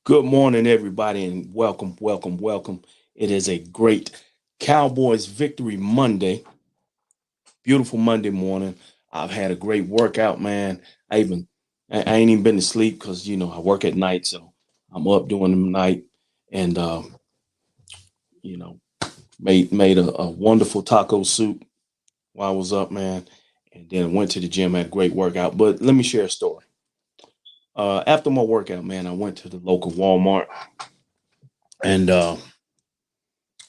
Good morning, everybody, and welcome, welcome, welcome. It is a great Cowboys Victory Monday. Beautiful Monday morning. I've had a great workout, man. I ain't even been to sleep because I work at night, so I'm up during the night, and you know made a wonderful taco soup while I was up, man, and then went to the gym, had a great workout. But let me share a story. After my workout, man, I went to the local Walmart, and as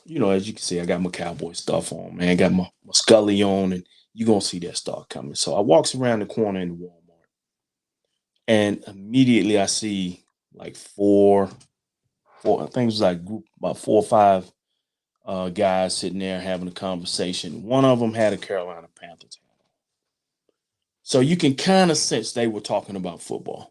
you can see, I got my cowboy stuff on, man. Got my Scully on, and you're gonna see that start coming. So I walks around the corner in the Walmart, and immediately I see like I think it was like group about 4 or 5 guys sitting there having a conversation. One of them had a Carolina Panthers hat on. So you can kind of sense they were talking about football.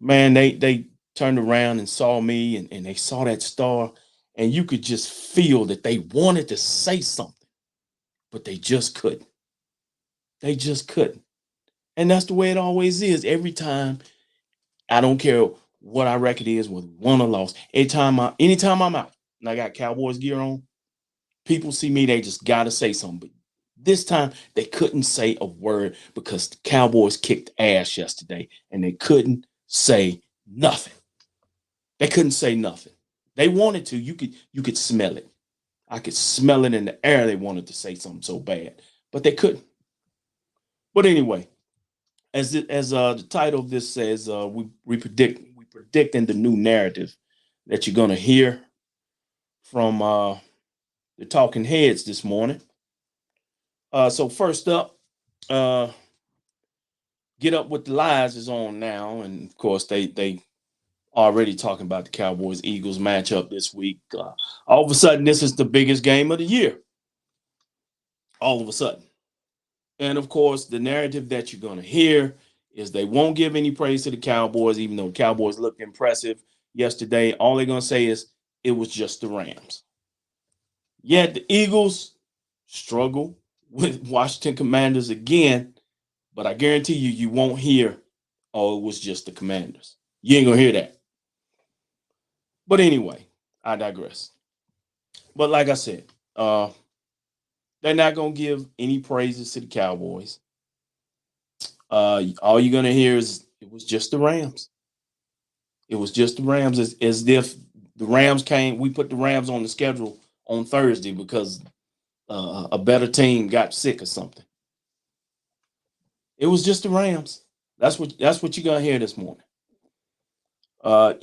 Man, they turned around and saw me and they saw that star, and you could just feel that they wanted to say something, but they just couldn't. They just couldn't. And that's the way it always is. Every time, I don't care what our record is, whether we won or lost. Anytime I'm out and I got Cowboys gear on, people see me, they just gotta say something. But this time they couldn't say a word because the Cowboys kicked ass yesterday and they couldn't say nothing. They couldn't say nothing. They wanted to. You could smell it. I could smell it in the air. They wanted to say something so bad, but they couldn't. But anyway, as the title of this says, we predicting the new narrative that you're gonna hear from the talking heads this morning. So first up, uh, get up with the lies is on now, and of course they already talking about the Cowboys Eagles matchup this week. All of a sudden, this is the biggest game of the year. All of a sudden, and of course, the narrative that you're gonna hear is they won't give any praise to the Cowboys, even though the Cowboys looked impressive yesterday. All they're gonna say is it was just the Rams. Yet the Eagles struggle with Washington Commanders again, but I guarantee you won't hear, oh, it was just the Commanders. You ain't gonna hear that. But anyway, I digress. But like I said, they're not gonna give any praises to the Cowboys. All you're gonna hear is it was just the Rams. It was just the Rams, as if the Rams came. We put the Rams on the schedule on Thursday because a better team got sick or something. It was just the Rams. That's what you're gonna hear this morning. Uh,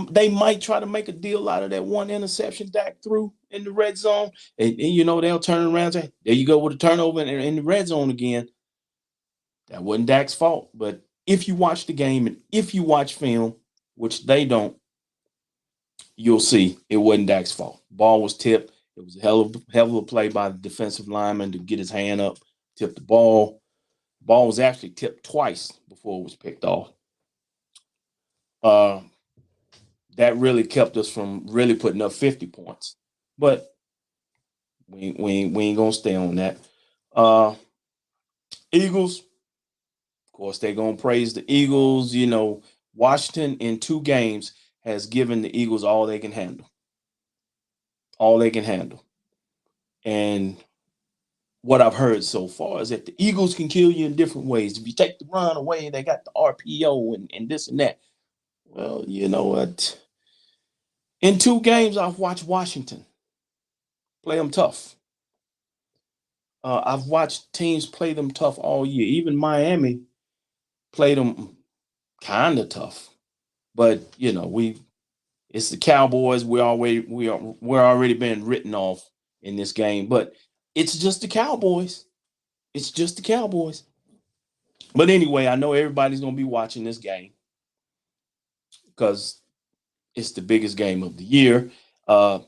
they might try to make a deal out of that one interception Dak threw in the red zone, and they'll turn around and say, "There you go with a turnover in the red zone again." That wasn't Dak's fault, but if you watch the game and if you watch film, which they don't, you'll see it wasn't Dak's fault. Ball was tipped. It was a hell of a play by the defensive lineman to get his hand up, tip the ball. Ball was actually tipped twice before it was picked off. Uh, that really kept us from really putting up 50 points. But we ain't gonna stay on that. Uh, Eagles, of course, they're gonna praise the Eagles. Washington in 2 games has given the Eagles all they can handle. All they can handle. And what I've heard so far is that the Eagles can kill you in different ways. If you take the run away, they got the RPO and this and that. Well, you know what? In 2 games, I've watched Washington play them tough. I've watched teams play them tough all year. Even Miami played them kind of tough. But it's the Cowboys. We're already been written off in this game. But it's just the Cowboys. It's just the Cowboys. But anyway, I know everybody's gonna be watching this game because it's the biggest game of the year. Uh,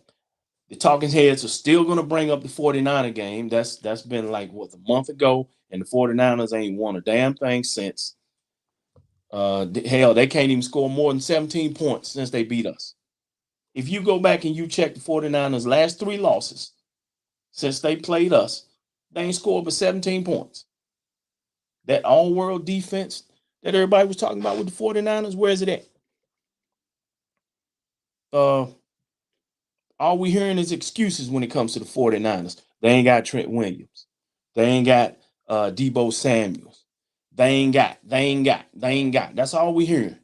the talking heads are still going to bring up the 49er game. That's been like what, a month ago, and the 49ers ain't won a damn thing since. Hell, they can't even score more than 17 points since they beat us. If you go back and you check the 49ers' last 3 losses since they played us, they ain't scored but 17 points. That all-world defense that everybody was talking about with the 49ers? Where is it at? All we hearing is excuses when it comes to the 49ers. They ain't got Trent Williams. They ain't got Debo Samuels. They ain't got. That's all we hearing.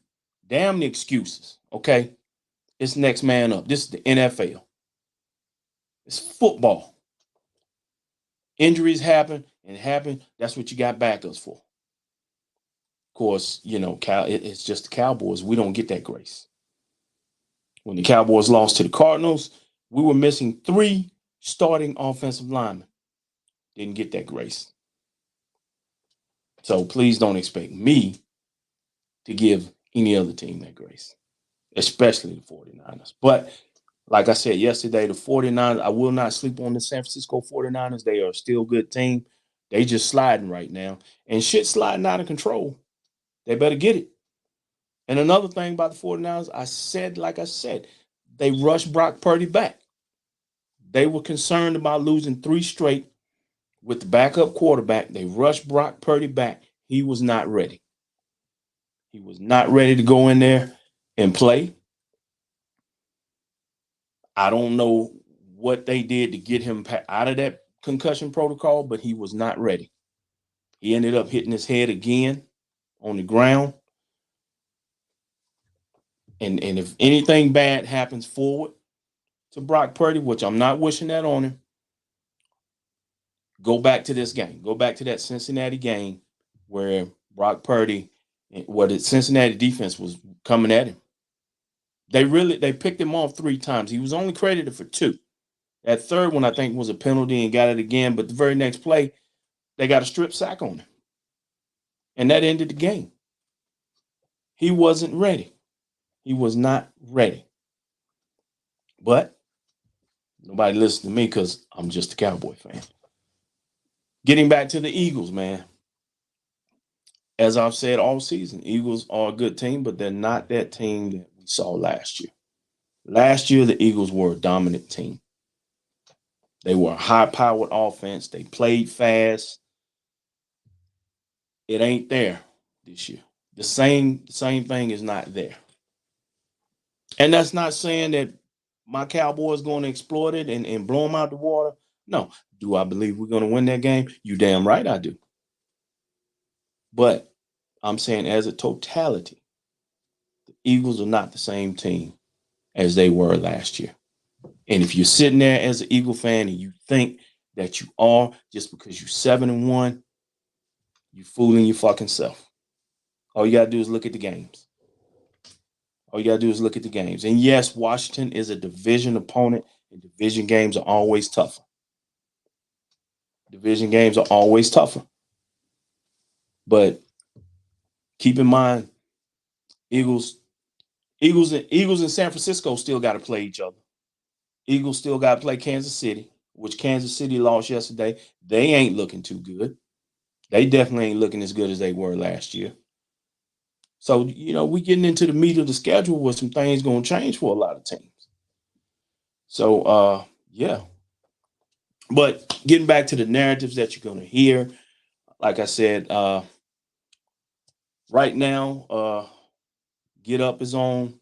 Damn the excuses. Okay. It's next man up. This is the NFL. It's football. Injuries happen and happen. That's what you got backups for. Of course, it's just the Cowboys. We don't get that grace. When the Cowboys lost to the Cardinals, we were missing 3 starting offensive linemen. Didn't get that grace. So please don't expect me to give any other team that grace, especially the 49ers. But like I said yesterday, the 49ers, I will not sleep on the San Francisco 49ers. They are still a good team. They just sliding right now. And shit sliding out of control. They better get it. And another thing about the 49ers, like I said, they rushed Brock Purdy back. They were concerned about losing 3 straight with the backup quarterback. They rushed Brock Purdy back. He was not ready. He was not ready to go in there and play. I don't know what they did to get him out of that concussion protocol, but he was not ready. He ended up hitting his head again on the ground. And if anything bad happens forward to Brock Purdy, which I'm not wishing that on him, go back to this game. Go back to that Cincinnati game where Brock Purdy, where the Cincinnati defense was coming at him. They picked him off 3 times. He was only credited for 2. That third one, I think, was a penalty and got it again. But the very next play, they got a strip sack on him. And that ended the game. He wasn't ready. He was not ready. But nobody listens to me because I'm just a Cowboy fan. Getting back to the Eagles, man. As I've said all season, Eagles are a good team, but they're not that team that we saw last year. Last year, the Eagles were a dominant team. They were a high-powered offense. They played fast. It ain't there this year. The same thing is not there. And that's not saying that my Cowboys going to exploit it and blow them out the water. No. Do I believe we're going to win that game? You damn right I do. But I'm saying as a totality, the Eagles are not the same team as they were last year. And if you're sitting there as an Eagle fan and you think that you are just because you're 7-1, you fooling your fucking self. All you got to do is look at the games. All you got to do is look at the games. And yes, Washington is a division opponent, and division games are always tougher. Division games are always tougher. But keep in mind, Eagles and San Francisco still got to play each other. Eagles still got to play Kansas City, which Kansas City lost yesterday. They ain't looking too good. They definitely ain't looking as good as they were last year. So, we getting into the meat of the schedule where some things going to change for a lot of teams. So, yeah. But getting back to the narratives that you're going to hear, like I said, right now, Get Up is on,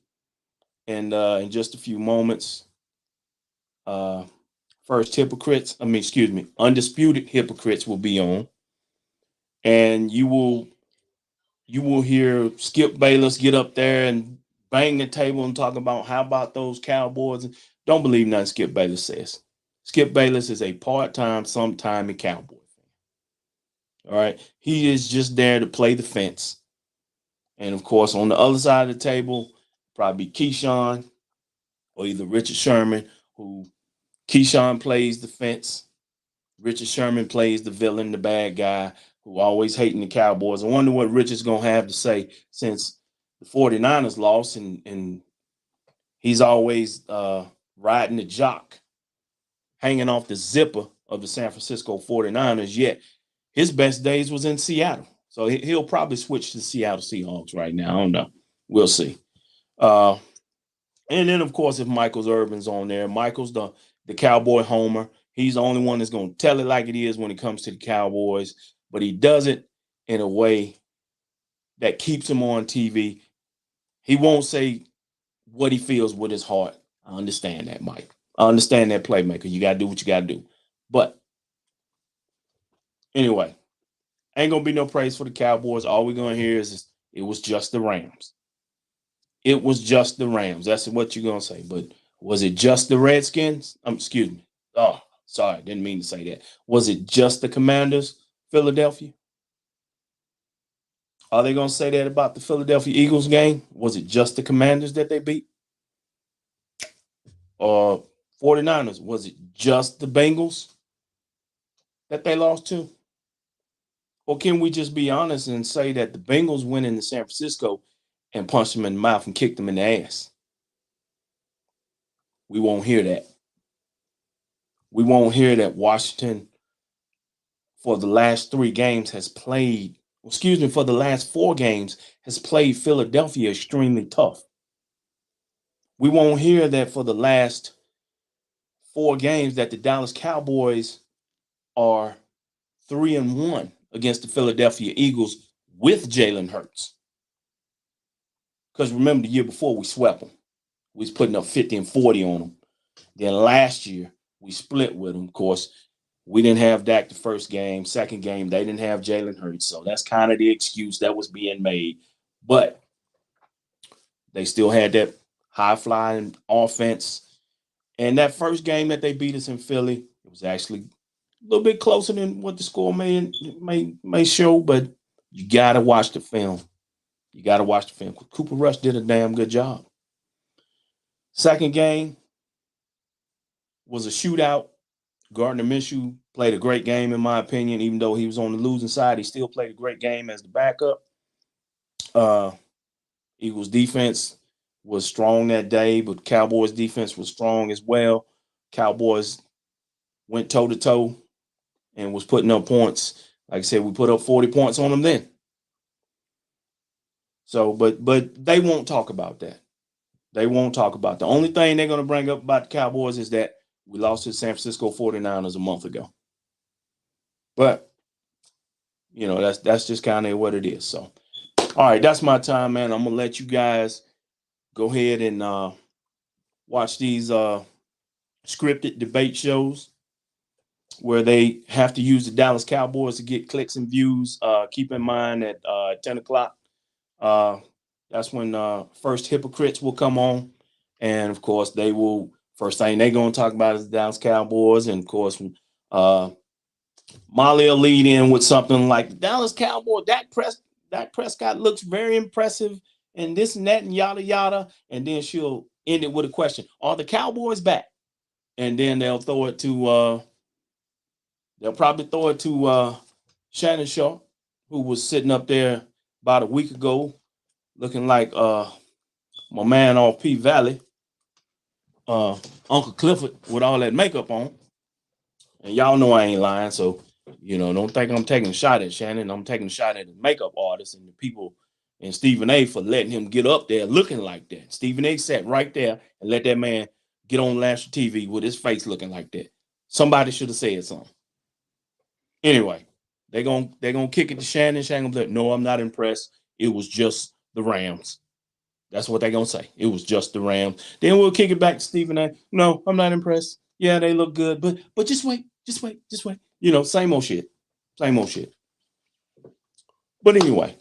and in just a few moments, Undisputed Hypocrites will be on, and you will hear Skip Bayless get up there and bang the table and talk about how about those Cowboys. Don't believe nothing Skip Bayless says. Skip Bayless is a part-time, sometime Cowboy fan. All right. He is just there to play the fence. And of course, on the other side of the table, probably Keyshawn or either Richard Sherman, who Keyshawn plays the fence. Richard Sherman plays the villain, the bad guy, who always hating the Cowboys. I wonder what Richard's going to have to say since the 49ers lost and he's always riding the jock, hanging off the zipper of the San Francisco 49ers, yet his best days was in Seattle. So he'll probably switch to Seattle Seahawks right now. I don't know. We'll see. And then, of course, if Michael's Urban's on there, Michael's the Cowboy homer. He's the only one that's going to tell it like it is when it comes to the Cowboys, but he does it in a way that keeps him on TV. He won't say what he feels with his heart. I understand that, Mike. I understand that, playmaker. You got to do what you got to do. But anyway, ain't going to be no praise for the Cowboys. All we're going to hear is it was just the Rams. It was just the Rams. That's what you're going to say. But was it just the Redskins? Excuse me. Oh, sorry. Didn't mean to say that. Was it just the Commanders, Philadelphia? Are they going to say that about the Philadelphia Eagles game? Was it just the Commanders that they beat? Or 49ers? Was it just the Bengals that they lost to? Or can we just be honest and say that the Bengals went into San Francisco and punched them in the mouth and kicked them in the ass? We won't hear that. We won't hear that Washington, for the last 3 games, has played, for the last 4 games, has played Philadelphia extremely tough. We won't hear that for the last 4 games that the Dallas Cowboys are 3-1 against the Philadelphia Eagles with Jalen Hurts. Because remember, the year before we swept them. We was putting up 50 and 40 on them. Then last year, we split with them. Of course, we didn't have Dak the first game. Second game, they didn't have Jalen Hurts. So that's kind of the excuse that was being made. But they still had that high-flying offense. And that first game that they beat us in Philly, it was actually a little bit closer than what the score may show, but you got to watch the film. You got to watch the film. Cooper Rush did a damn good job. Second game was a shootout. Gardner Minshew played a great game, in my opinion. Even though he was on the losing side, he still played a great game as the backup. Eagles defense was strong that day, but Cowboys defense was strong as well. Cowboys went toe-to-toe and was putting up points. Like I said, we put up 40 points on them then. So, but they won't talk about that. They won't talk about. The only thing they're going to bring up about the Cowboys is that we lost to the San Francisco 49ers a month ago. But, that's just kind of what it is. So, all right, that's my time, man. I'm going to let you guys go ahead and watch these scripted debate shows where they have to use the Dallas Cowboys to get clicks and views. Keep in mind at 10 o'clock, that's when First Hypocrites will come on. And, of course, first thing they're going to talk about is the Dallas Cowboys. And, of course, Molly will lead in with something like the Dallas Cowboys, Dak Prescott looks very impressive and this and that and yada, yada. And then she'll end it with a question. Are the Cowboys back? And then they'll probably throw it to Shannon Sharpe, who was sitting up there about a week ago looking like my man off P Valley, Uncle Clifford, with all that makeup on. And y'all know I ain't lying, so don't think I'm taking a shot at Shannon. I'm taking a shot at the makeup artist and the people and Stephen A for letting him get up there looking like that. Stephen A sat right there and let that man get on national TV with his face looking like that. Somebody should have said something. Anyway, they're gonna kick it to Shannon. Shannon gonna be like, no, I'm not impressed. It was just the Rams. That's what they're gonna say. It was just the Rams. Then we'll kick it back to Stephen A. No, I'm not impressed. Yeah, they look good, but just wait. Same old shit. Same old shit. But anyway,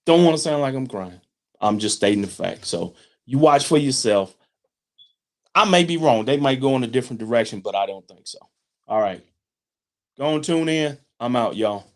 don't want to sound like I'm crying. I'm just stating the fact. So you watch for yourself. I may be wrong. They might go in a different direction, but I don't think so. All right. Go and tune in. I'm out, y'all.